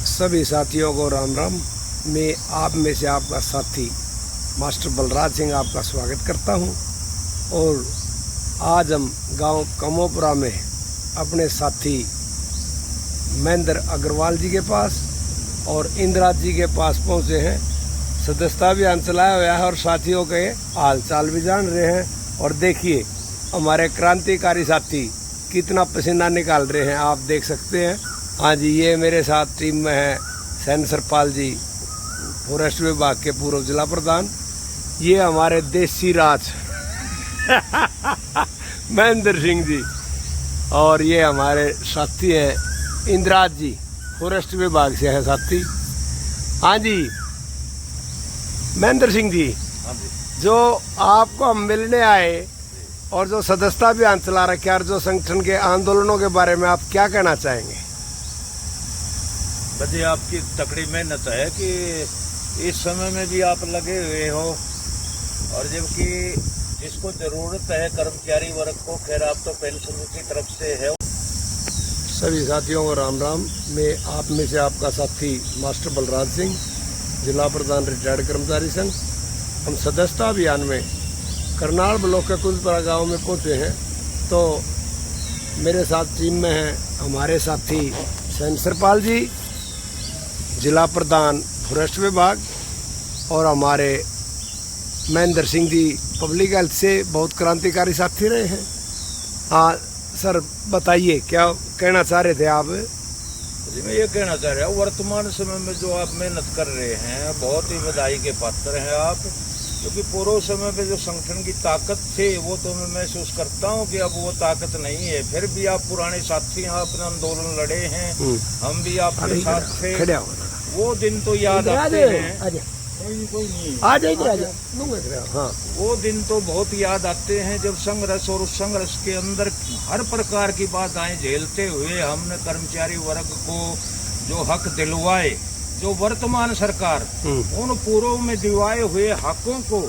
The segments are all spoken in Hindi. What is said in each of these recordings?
सभी साथियों को राम राम। मैं आप में से आपका साथी मास्टर बलराज सिंह आपका स्वागत करता हूं। और आज हम गांव कमोपुरा में अपने साथी महेंद्र अग्रवाल जी के पास और इंदिराज जी के पास पहुंचे हैं। सदस्यता अभियान चलाया हुआ है और साथियों के हाल चाल भी जान रहे हैं। और देखिए हमारे क्रांतिकारी साथी कितना पसीना निकाल रहे हैं, आप देख सकते हैं। हाँ जी, ये मेरे साथ टीम में है सैन सरपाल जी, फॉरेस्ट विभाग के पूर्व जिला प्रधान। ये हमारे देसी राज महेंद्र सिंह जी, और ये हमारे साथी हैं इंदिराज जी, फॉरेस्ट विभाग से है साथी। हाँ जी महेंद्र सिंह जी, जो आपको हम मिलने आए और जो सदस्यता अभियान चला रखे और जो संगठन के आंदोलनों के बारे में आप क्या कहना चाहेंगे? बच्चे आपकी तकड़ी मेहनत है कि इस समय में भी आप लगे हुए हो, और जबकि जिसको जरूरत है कर्मचारी वर्ग को, खैर आप तो पेंशन की तरफ से है। सभी साथियों को राम राम। मैं आप में से आपका साथी मास्टर बलराज सिंह, जिला प्रधान रिटायर्ड कर्मचारी संघ। हम सदस्यता अभियान में करनाल ब्लॉक के कुलपुरा गांव में पहुंचे हैं। तो मेरे साथ टीम में हैं हमारे साथी सैन सरपाल जी, जिला प्रधान फॉरेस्ट विभाग, और हमारे महेंद्र सिंह जी पब्लिक हेल्थ से बहुत क्रांतिकारी साथी रहे हैं। हाँ सर, बताइए क्या कहना चाह रहे थे आप? जी मैं ये कहना चाह रहा हूँ, वर्तमान समय में जो आप मेहनत कर रहे हैं बहुत ही बधाई के पात्र हैं आप, क्योंकि पूर्व समय पे जो संगठन की ताकत थी वो तो मैं महसूस करता हूँ कि अब वो ताकत नहीं है। फिर भी आप पुराने साथी हैं, अपना आंदोलन लड़े हैं, हम भी आपके साथ थे। वो दिन तो याद आते हैं, हाँ वो दिन तो बहुत याद आते हैं जब संघर्ष और उस संघर्ष के अंदर हर प्रकार की बाधाएं झेलते हुए हमने कर्मचारी वर्ग को जो हक दिलवाए, जो वर्तमान सरकार उन पूर्व में दिलवाए हुए हकों को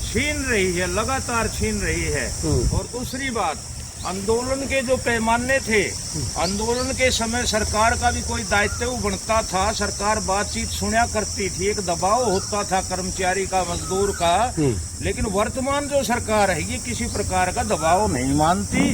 छीन रही है, लगातार छीन रही है। और दूसरी बात, आंदोलन के जो पैमाने थे, आंदोलन के समय सरकार का भी कोई दायित्व बनता था, सरकार बातचीत सुना करती थी, एक दबाव होता था कर्मचारी का, मजदूर का। लेकिन वर्तमान जो सरकार है ये किसी प्रकार का दबाव नहीं मानती,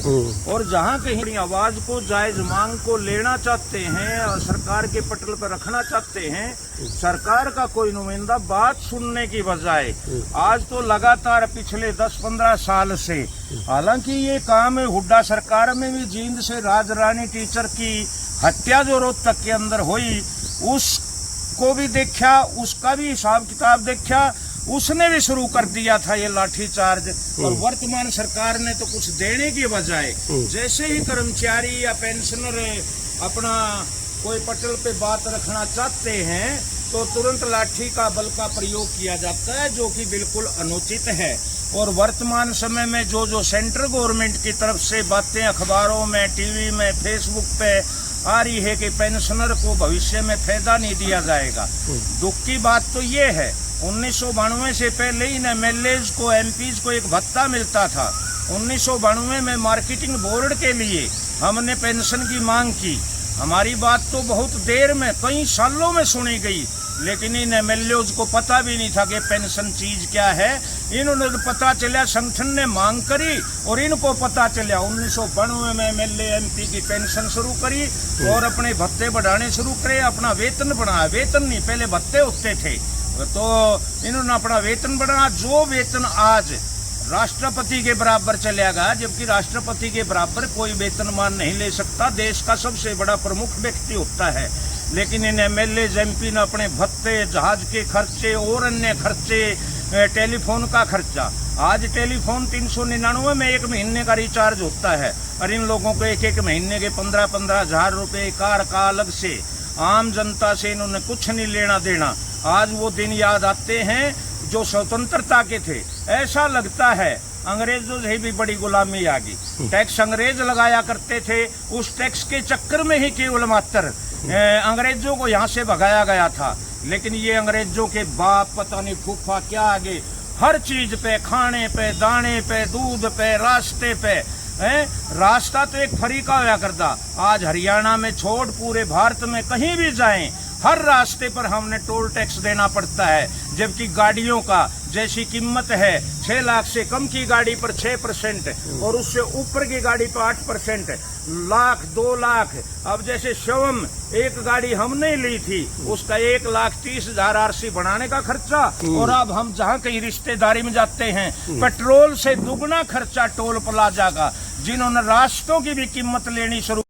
और जहाँ कहीं आवाज को, जायज मांग को लेना चाहते हैं और सरकार के पटल पर रखना चाहते हैं, सरकार का कोई नुमाइंदा बात सुनने की बजाय आज तो लगातार पिछले 10-15 साल से, हालांकि ये काम हुड्डा सरकार में भी जींद से राज रानी टीचर की हत्या जो रोहतक के अंदर हुई उसको भी देखा, उसका भी हिसाब किताब देखा, उसने भी शुरू कर दिया था ये लाठीचार्ज। और वर्तमान सरकार ने तो कुछ देने की बजाय जैसे ही कर्मचारी या पेंशनर अपना कोई पटल पे बात रखना चाहते हैं तो तुरंत लाठी का बल का प्रयोग किया जाता है, जो कि बिल्कुल अनुचित है। और वर्तमान समय में जो सेंट्रल गवर्नमेंट की तरफ से बातें अखबारों में, टीवी में, फेसबुक पे आ रही है कि पेंशनर को भविष्य में फायदा नहीं दिया जाएगा। दुख की बात तो ये है 1992 से पहले इन MLAs को, MPs को एक भत्ता मिलता था। 1992 में मार्केटिंग बोर्ड के लिए हमने पेंशन की मांग की। हमारी बात तो बहुत देर में, कई सालों में सुनी गई, लेकिन इन MLAs को पता भी नहीं था कि पेंशन चीज क्या है। इन्होंने पता चला, संगठन ने मांग करी और इनको पता चला 1992 में MLA MP की पेंशन शुरू करी और अपने भत्ते बढ़ाने शुरू करे, अपना वेतन बढ़ाया। वेतन नहीं, पहले भत्ते उठते थे, तो इन्होंने अपना वेतन बढ़ाया, जो वेतन आज राष्ट्रपति के बराबर चलेगा, जबकि राष्ट्रपति के बराबर कोई वेतनमान नहीं ले सकता, देश का सबसे बड़ा प्रमुख व्यक्ति होता है। लेकिन इन MLAs MP ने अपने भत्ते, जहाज के खर्चे और अन्य खर्चे, टेलीफोन का खर्चा, आज टेलीफोन 399 में एक महीने का रिचार्ज होता है, और इन लोगों को एक महीने के 15-15 हजार रुपये कार का अलग से, आम जनता से इन्होंने कुछ नहीं लेना देना। आज वो दिन याद आते हैं जो स्वतंत्रता के थे। ऐसा लगता है अंग्रेजों से भी बड़ी गुलामी आ गई। टैक्स अंग्रेज लगाया करते थे, उस टैक्स के चक्कर में ही केवल मात्र अंग्रेजों को यहाँ से भगाया गया था। लेकिन ये अंग्रेजों के बाप पता नहीं फूफा क्या आगे, हर चीज पे, खाने पे, दाने पे, दूध पे, रास्ते पे है। रास्ता तो एक फ्री का होया करता, आज हरियाणा में छोड़ पूरे भारत में कहीं भी जाएं, हर रास्ते पर हमने टोल टैक्स देना पड़ता है। जबकि गाड़ियों का जैसी कीमत है 6 लाख से कम की गाड़ी पर 6% और उससे ऊपर की गाड़ी पर 8%, लाख 2 लाख। अब जैसे शिवम एक गाड़ी हमने ली थी, उसका 1,30,000 RC बनाने का खर्चा, और अब हम जहाँ कहीं रिश्तेदारी में जाते हैं पेट्रोल से दुगना खर्चा टोल प्लाजा का। जिन्होंने रास्तों की भी कीमत लेनी शुरू